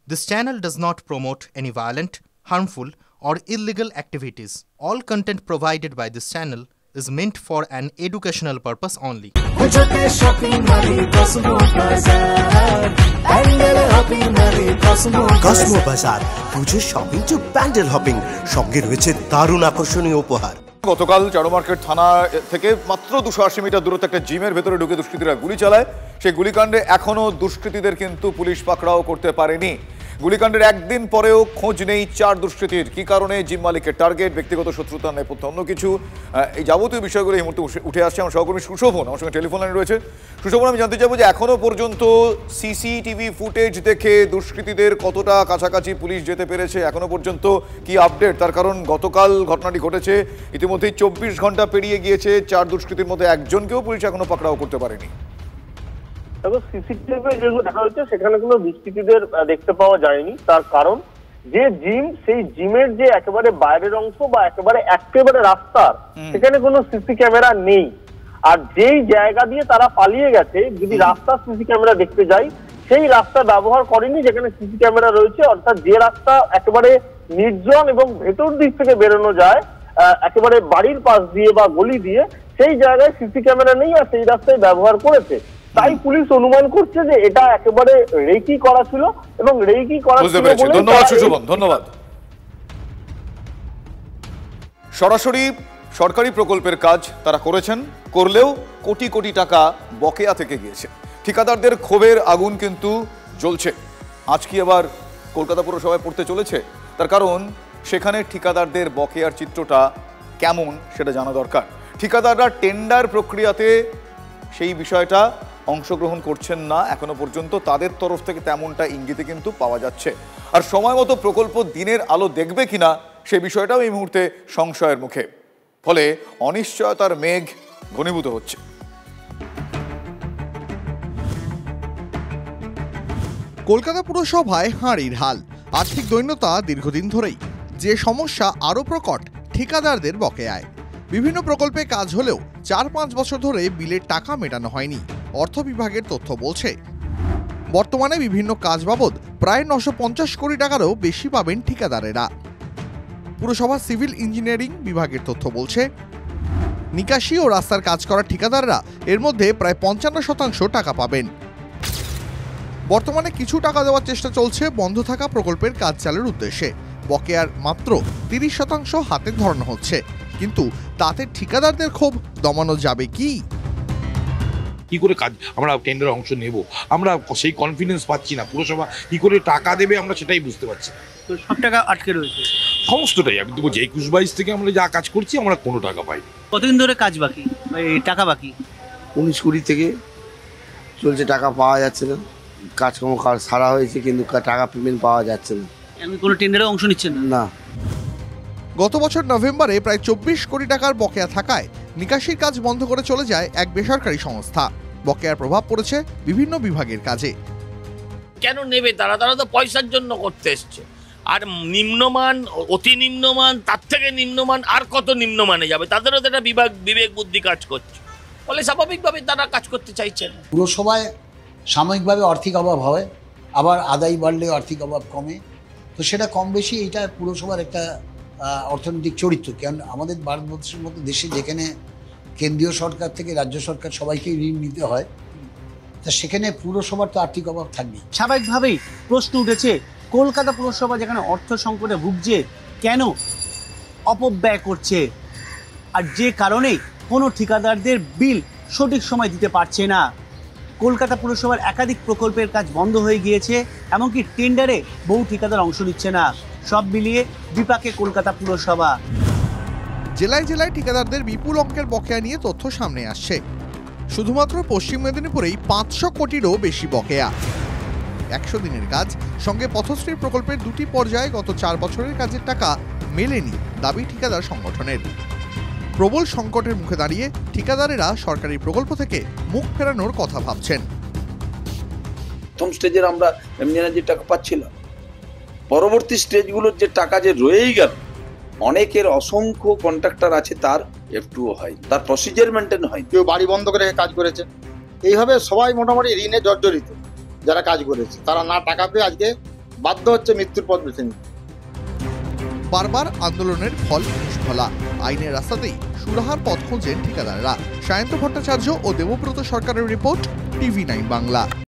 This channel does not promote any violent, harmful, or illegal activities. All content provided by this channel is meant for an educational purpose only. Cosmo বাজার পুজোর shopping two pandal hopping, সঙ্গে রয়েছে দারুণ আকর্ষণীয় উপহার। গতকাল চারু market থানা থেকে মাত্র 280 মিটার দূরত্বে একটা জিমের ভেতরে ঢুকে দুষ্কৃতীরা গুলি চালায়। সেই গুলিকাণ্ডে এখনো দুষ্কৃতীদের কিন্তু পুলিশ পাকড়াও করতে পারেনি। গুলিকাণ্ডের একদিন পরেও খোঁজ নেই 4 দুষ্কৃতীর। কি কারণে জিম মালিকের টার্গেট, ব্যক্তিগত শত্রুতা, নেপথ্য, অন্য কিছু, এই যাবতীয় বিষয়গুলো এই মুহূর্তে উঠে আসছে। আমার সহকর্মী সুশোভন আমার সঙ্গে টেলিফোন লাইনে রয়েছে। সুশোভন, আমি জানতে চাইবো যে এখনো পর্যন্ত সিসিটিভি ফুটেজ দেখে দুষ্কৃতীদের কতটা কাছাকাছি পুলিশ যেতে পেরেছে, এখনো পর্যন্ত কি আপডেট? তার কারণ গতকাল ঘটনাটি ঘটেছে, ইতিমধ্যেই 24 ঘন্টা পেরিয়ে গিয়েছে, 4 দুষ্কৃতীর মধ্যে একজনকেও পুলিশ এখনো পাকড়াও করতে পারেনি। সিসিটিভি যেগুলো দেখা হচ্ছে সেখানে কোনো দুষ্কৃতীদের দেখতে পাওয়া যায়নি। তার কারণ যে জিম, সেই জিমের যে একেবারে বাইরের অংশ বা একেবারে রাস্তার, সেখানে কোনো সিসি ক্যামেরা নেই। আর যেই জায়গা দিয়ে তারা পালিয়ে গেছে, যদি রাস্তার সিসি ক্যামেরা দেখতে যাই, সেই রাস্তা ব্যবহার করেনি যেখানে সিসি ক্যামেরা রয়েছে। অর্থাৎ যে রাস্তা একেবারে নির্জন এবং ভেতর দিক থেকে বেরোনো যায় একেবারে বাড়ির পাশ দিয়ে বা গলি দিয়ে, সেই জায়গায় সিসি ক্যামেরা নেই আর সেই রাস্তায় ব্যবহার করেছে। তাই পুলিশ অনুমান করছে যে এটা একেবারে রেকি করা ছিল এবং রেকি করা ছিল বলে। ধন্যবাদ সুশোভন, ধন্যবাদ। সরাসরি সরকারি প্রকল্পের কাজ তারা করেছেন, করলেও কোটি কোটি টাকা বকেয়া থেকে গিয়েছে। ঠিকাদারদের ক্ষোভের আগুন কিন্তু জ্বলছে। আজ কি আবার কলকাতা পুরসভায় পড়তে চলেছে? তার কারণ সেখানে ঠিকাদারদের বকেয়ার চিত্রটা কেমন সেটা জানা দরকার। ঠিকাদাররা টেন্ডার প্রক্রিয়াতে সেই বিষয়টা অংশগ্রহণ করছেন না এখনো পর্যন্ত, তাদের তরফ থেকে তেমনটা ইঙ্গিতে কিন্তু পাওয়া যাচ্ছে। আর সময় মতো প্রকল্প দিনের আলো দেখবে কিনা সে বিষয়টাও এই মুহূর্তে সংশয়ের মুখে। ফলে অনিশ্চয়তার মেঘ ঘনীভূত হচ্ছে। কলকাতা পুরসভায় হাঁড়ির হাল, আর্থিক দৈন্যতা দীর্ঘদিন ধরেই। যে সমস্যা আরও প্রকট ঠিকাদারদের বকেয়ায়। বিভিন্ন প্রকল্পে কাজ হলেও 4-5 বছর ধরে বিলের টাকা মেটানো হয়নি। অর্থ বিভাগের তথ্য বলছে বর্তমানে বিভিন্ন কাজ বাবদ প্রায় 950 কোটি টাকারও বেশি পাবেন ঠিকাদারেরা। পুরসভা সিভিল ইঞ্জিনিয়ারিং বিভাগের তথ্য বলছে নিকাশি ও রাস্তার কাজ করা ঠিকাদাররা এর মধ্যে প্রায় 55% টাকা পাবেন। বর্তমানে কিছু টাকা দেওয়ার চেষ্টা চলছে বন্ধ থাকা প্রকল্পের কাজ চালুর উদ্দেশ্যে। বকেয়ার মাত্র 30% হাতে ধরানো হচ্ছে, কিন্তু তাতে ঠিকাদারদের ক্ষোভ দমানো যাবে কি? কি করে কাজ আমরা টেন্ডারে অংশ নেব, আমরা সেই কনফিডেন্স পাচ্ছি না। পুরসভা কি করে টাকা দেবে আমরা সেটাই বুঝতে পারছি না। তো সব টাকা আটকে রয়েছে সমস্তটাই। আমি তো বলছি 21-22 থেকে আমরা যা কাজ করছি আমরা কোনো টাকা পাইনি। কতদিন ধরে কাজ বাকি, এই টাকা বাকি? 19-20 থেকে চলছে, টাকা পাওয়া যাচ্ছে না। কাজকর্ম সারা হয়েছে কিন্তু টাকা পেমেন্ট পাওয়া যাচ্ছে না। আমি কোনো টেন্ডারে অংশ নিচ্ছেন না। গত বছর নভেম্বরে প্রায় 24 কোটি টাকার বকেয়া থাকায় নিকাশির কাজ বন্ধ করে চলে যায় এক বেসরকারি সংস্থা। বকেয়ার প্রভাব পড়েছে বিভিন্ন বিভাগের কাজে। কেন নেবে তারা? তারা তো পয়সার জন্য করতে এসছে। আর নিম্নমান, অতি নিম্নমান, তার থেকে নিম্নমান, আর কত নিম্নমানে যাবে? তাদেরও তো একটা বিবেক বুদ্ধি কাজ করছে, ফলে স্বাভাবিকভাবে তারা কাজ করতে চাইছেন। পুরসভায় সাময়িকভাবে আর্থিক অভাব হয়, আবার আদায় বাড়লে আর্থিক অভাব কমে। তো সেটা কম বেশি এইটা পুরসভার একটা অর্থনৈতিক চরিত্র। কারণ আমাদের ভারতবর্ষের মতো দেশে যেখানে কেন্দ্রীয় সরকার থেকে রাজ্য সরকার সবাইকেই ঋণ নিতে হয়, তা সেখানে পুরসভার তো আর্থিক অভাব থাকবেই। স্বাভাবিকভাবেই প্রশ্ন উঠেছে, কলকাতা পুরসভা যেখানে অর্থ সংকটে ভুগছে, কেন অপব্যয় করছে? আর যে কারণে কোনো ঠিকাদারদের বিল সঠিক সময় দিতে পারছে না। কলকাতা পুরসভার একাধিক প্রকল্পের কাজ বন্ধ হয়ে গিয়েছে, এমনকি টেন্ডারে বহু ঠিকাদার অংশ নিচ্ছে না। সব মিলিয়ে বিপাকে কলকাতা পুরসভা। জেলায় জেলায় ঠিকাদারদের বিপুল অঙ্কের বকেয়া নিয়ে তথ্য সামনে আসছে। শুধুমাত্র পশ্চিম মেদিনীপুরেই 500 কোটিরও বেশি বকেয়া। 100 দিনের কাজ সঙ্গে পথশ্রী প্রকল্পের 2টি পর্যায়ে গত 4 বছরের কাজের টাকা মেলেনি দাবি ঠিকাদার সংগঠনের। প্রবল সংকটের মুখে দাঁড়িয়ে ঠিকাদারেরা সরকারি প্রকল্প থেকে মুখ ফেরানোর কথা ভাবছেন। প্রথম স্টেজের আমরা এমনি টাকা পাচ্ছিলাম, পরবর্তী স্টেজগুলোর যে টাকা যে রয়েই গেল, অনেকের অসংখ্য কন্ট্রাক্টর আছে তার একটুও হয়, তার প্রসিজার মেনটেন হয়। কেউ বাড়ি বন্ধ করে কাজ করেছে, এইভাবে সবাই মোটামুটি ঋণে জর্জরিত। যারা কাজ করেছে তারা না টাকা পেয়ে আজকে বাধ্য হচ্ছে মৃত্যুর পথ বেছে নিতে। বারবার আন্দোলনের ফল নিষ্ফলা, আইনের রাস্তাতেই সুরাহার পথ খুঁজছেন ঠিকাদাররা। সায়ন্ত ভট্টাচার্য ও দেবব্রত সরকারের রিপোর্ট, TV9 বাংলা।